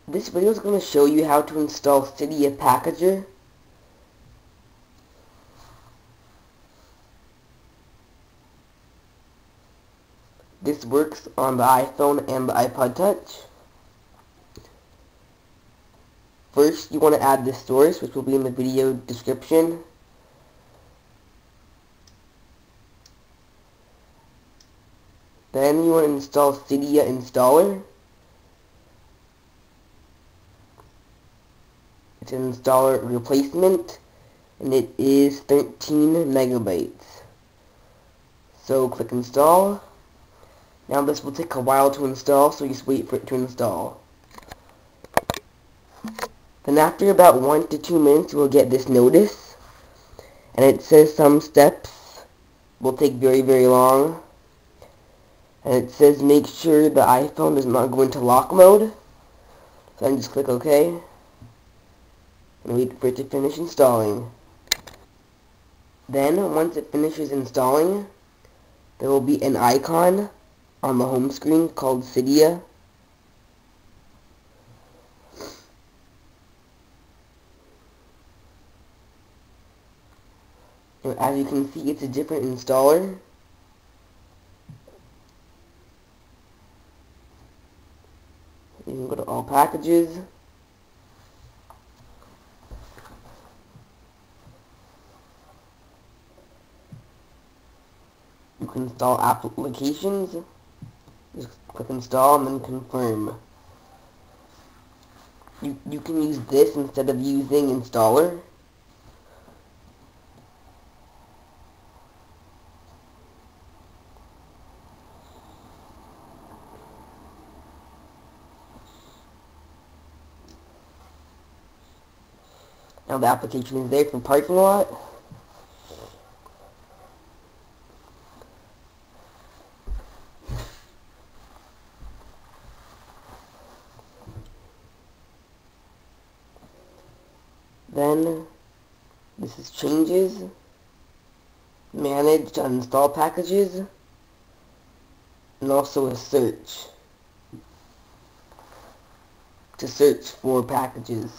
This video is going to show you how to install Cydia Packager. This works on the iPhone and the iPod Touch. First, you want to add the source, which will be in the video description. Then you want to install Cydia Installer. It's an installer replacement, and it is 13 megabytes. So click install. Now this will take a while to install, so just wait for it to install. Then after about 1 to 2 minutes, you will get this notice, and it says some steps will take very, very long. And it says make sure the iPhone does not go into lock mode. So then just click OK, and wait for it to finish installing. Then, once it finishes installing, there will be an icon on the home screen called Cydia. And as you can see, it's a different installer. You can go to all packages. You can install applications. Just click install and then confirm. You can use this instead of using installer. Now the application is there for parking lot. Then this is changes, manage to uninstall packages, and also a search to search for packages.